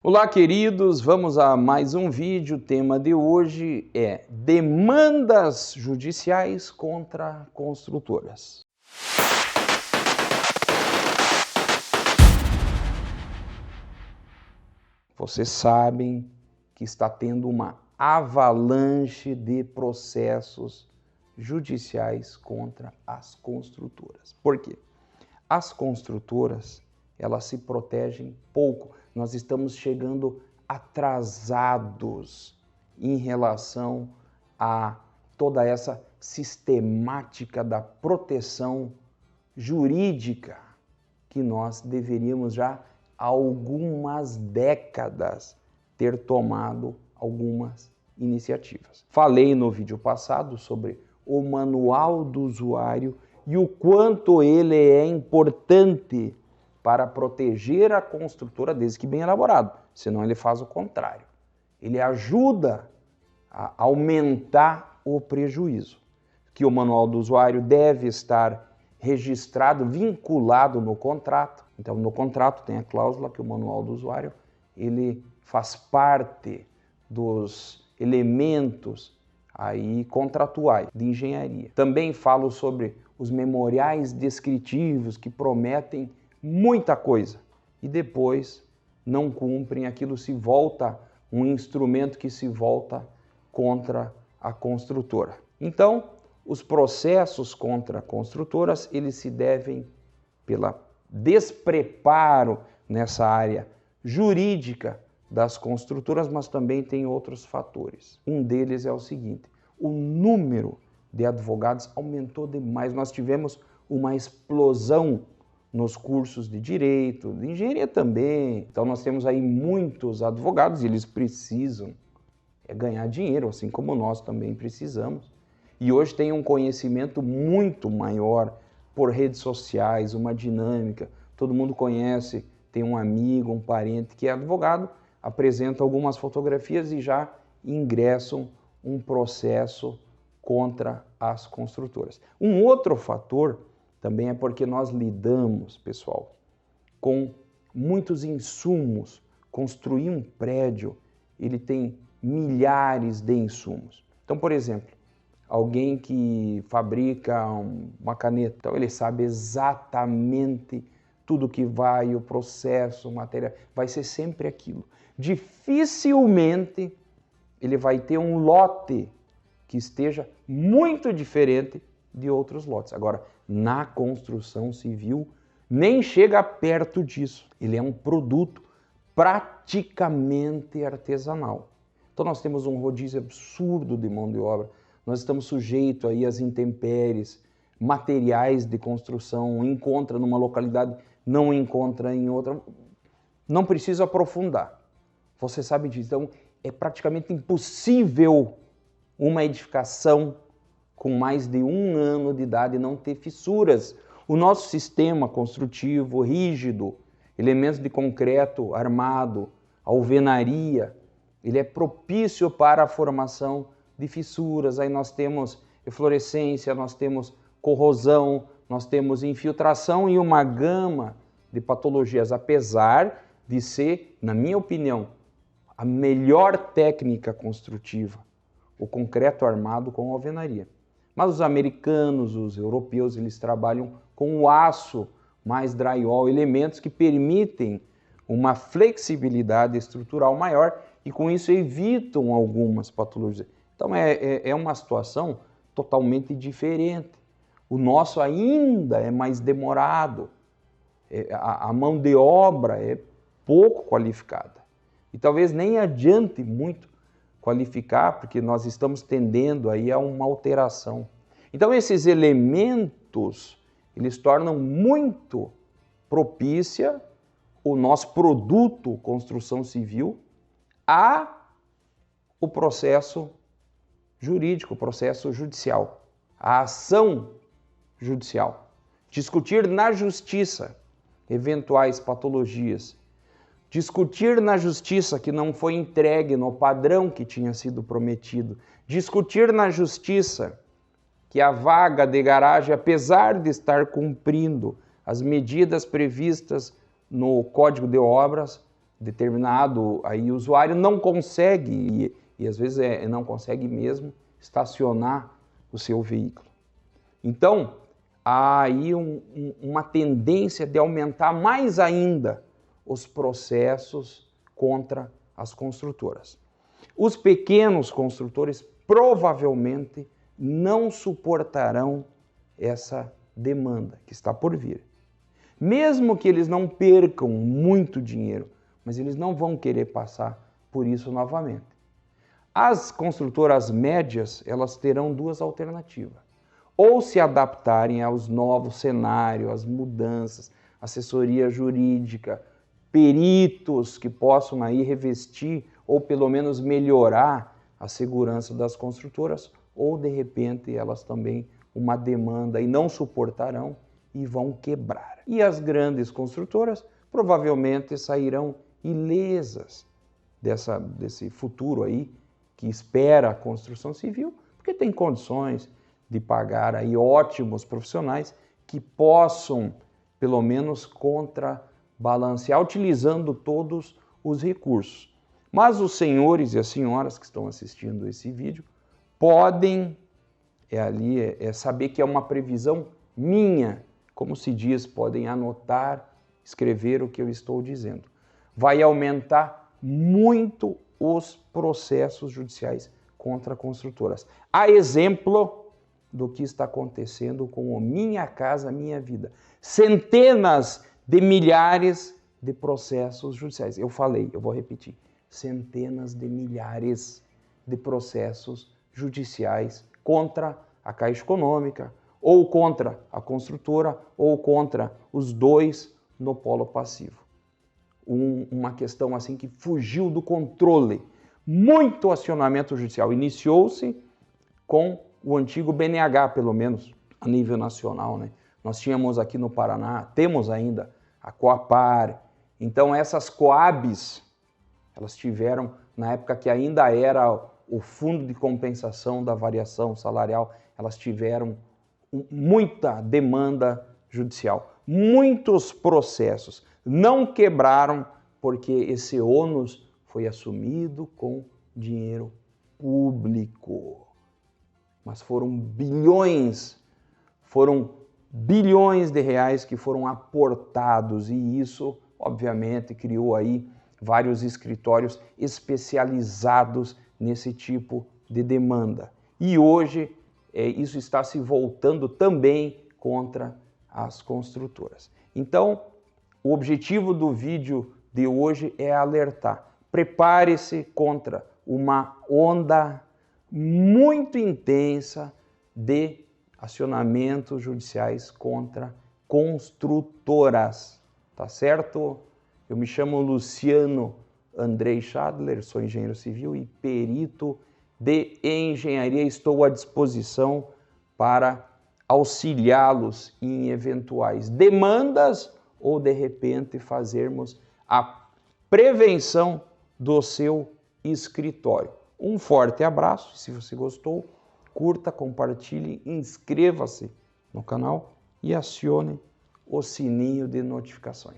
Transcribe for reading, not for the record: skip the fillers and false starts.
Olá, queridos, vamos a mais um vídeo. O tema de hoje é demandas judiciais contra construtoras. Vocês sabem que está tendo uma avalanche de processos judiciais contra as construtoras. Por quê? As construtoras, elas se protegem pouco. Nós estamos chegando atrasados em relação a toda essa sistemática da proteção jurídica que nós deveríamos já há algumas décadas ter tomado algumas iniciativas. Falei no vídeo passado sobre o manual do usuário e o quanto ele é importante para proteger a construtora, desde que bem elaborado, senão ele faz o contrário. Ele ajuda a aumentar o prejuízo. Que o manual do usuário deve estar registrado, vinculado no contrato. Então, no contrato tem a cláusula que o manual do usuário ele faz parte dos elementos aí contratuais de engenharia. Também falo sobre os memoriais descritivos que prometem muita coisa e depois não cumprem, aquilo se volta um instrumento que se volta contra a construtora. Então, os processos contra construtoras, eles se devem pela despreparo nessa área jurídica das construtoras, mas também tem outros fatores. Um deles é o seguinte: o número de advogados aumentou demais. Nós tivemos uma explosão nos cursos de direito, de engenharia também. Então nós temos aí muitos advogados e eles precisam ganhar dinheiro, assim como nós também precisamos. E hoje tem um conhecimento muito maior por redes sociais, uma dinâmica. Todo mundo conhece, tem um amigo, um parente que é advogado, apresenta algumas fotografias e já ingressam um processo contra as construtoras. Um outro fator também é porque nós lidamos, pessoal, com muitos insumos. Construir um prédio, ele tem milhares de insumos. Então, por exemplo, alguém que fabrica uma caneta, então ele sabe exatamente tudo que vai, o processo, o material, vai ser sempre aquilo. Dificilmente ele vai ter um lote que esteja muito diferente de outros lotes. Agora, na construção civil, nem chega perto disso. Ele é um produto praticamente artesanal. Então nós temos um rodízio absurdo de mão de obra, nós estamos sujeitos aí às intempéries, materiais de construção, encontra numa localidade, não encontra em outra. Não preciso aprofundar, você sabe disso. Então é praticamente impossível uma edificação com mais de 1 ano de idade não ter fissuras. O nosso sistema construtivo rígido, elementos de concreto armado, alvenaria, ele é propício para a formação de fissuras. Aí nós temos eflorescência, nós temos corrosão, nós temos infiltração e uma gama de patologias, apesar de ser, na minha opinião, a melhor técnica construtiva, o concreto armado com alvenaria. Mas os americanos, os europeus, eles trabalham com o aço mais drywall, elementos que permitem uma flexibilidade estrutural maior e com isso evitam algumas patologias. Então é uma situação totalmente diferente. O nosso ainda é mais demorado, a mão de obra é pouco qualificada e talvez nem adiante muito qualificar, porque nós estamos tendendo aí a uma alteração. Então esses elementos, eles tornam muito propícia o nosso produto construção civil a o processo jurídico, o processo judicial, a ação judicial. Discutir na justiça eventuais patologias, discutir na justiça que não foi entregue no padrão que tinha sido prometido, discutir na justiça que a vaga de garagem, apesar de estar cumprindo as medidas previstas no Código de Obras, determinado aí usuário não consegue, e às vezes não consegue mesmo, estacionar o seu veículo. Então, há aí uma tendência de aumentar mais ainda os processos contra as construtoras. Os pequenos construtores provavelmente não suportarão essa demanda que está por vir. Mesmo que eles não percam muito dinheiro, mas eles não vão querer passar por isso novamente. As construtoras médias, elas terão duas alternativas. Ou se adaptarem aos novos cenários, às mudanças, assessoria jurídica, peritos que possam aí revestir ou pelo menos melhorar a segurança das construtoras, ou de repente elas também uma demanda e não suportarão e vão quebrar. E as grandes construtoras provavelmente sairão ilesas desse futuro aí que espera a construção civil, porque tem condições de pagar aí ótimos profissionais que possam, pelo menos, contrabalancear, utilizando todos os recursos. Mas os senhores e as senhoras que estão assistindo esse vídeo podem saber que é uma previsão minha, como se diz, podem anotar, escrever o que eu estou dizendo. Vai aumentar muito os processos judiciais contra construtoras. A exemplo do que está acontecendo com o Minha Casa Minha Vida. Centenas de milhares de processos judiciais. Eu falei, eu vou repetir. Centenas de milhares de processos judiciais contra a Caixa Econômica, ou contra a construtora, ou contra os dois no polo passivo. Uma questão assim que fugiu do controle. Muito acionamento judicial. Iniciou-se com o antigo BNH, pelo menos a nível nacional, né? Nós tínhamos aqui no Paraná, temos ainda a Coapar. Então essas Coabs, elas tiveram, na época que ainda era o Fundo de Compensação da Variação Salarial, elas tiveram muita demanda judicial, muitos processos. Não quebraram porque esse ônus foi assumido com dinheiro público. Mas foram bilhões de reais que foram aportados, e isso, obviamente, criou aí vários escritórios especializados nesse tipo de demanda. E hoje isso está se voltando também contra as construtoras. Então, o objetivo do vídeo de hoje é alertar. Prepare-se contra uma onda muito intensa de acionamentos judiciais contra construtoras, tá certo? Eu me chamo Luciano Andrei Schadler, sou engenheiro civil e perito de engenharia. Estou à disposição para auxiliá-los em eventuais demandas ou, de repente, fazermos a prevenção do seu escritório. Um forte abraço, se você gostou, curta, compartilhe, inscreva-se no canal e acione o sininho de notificações.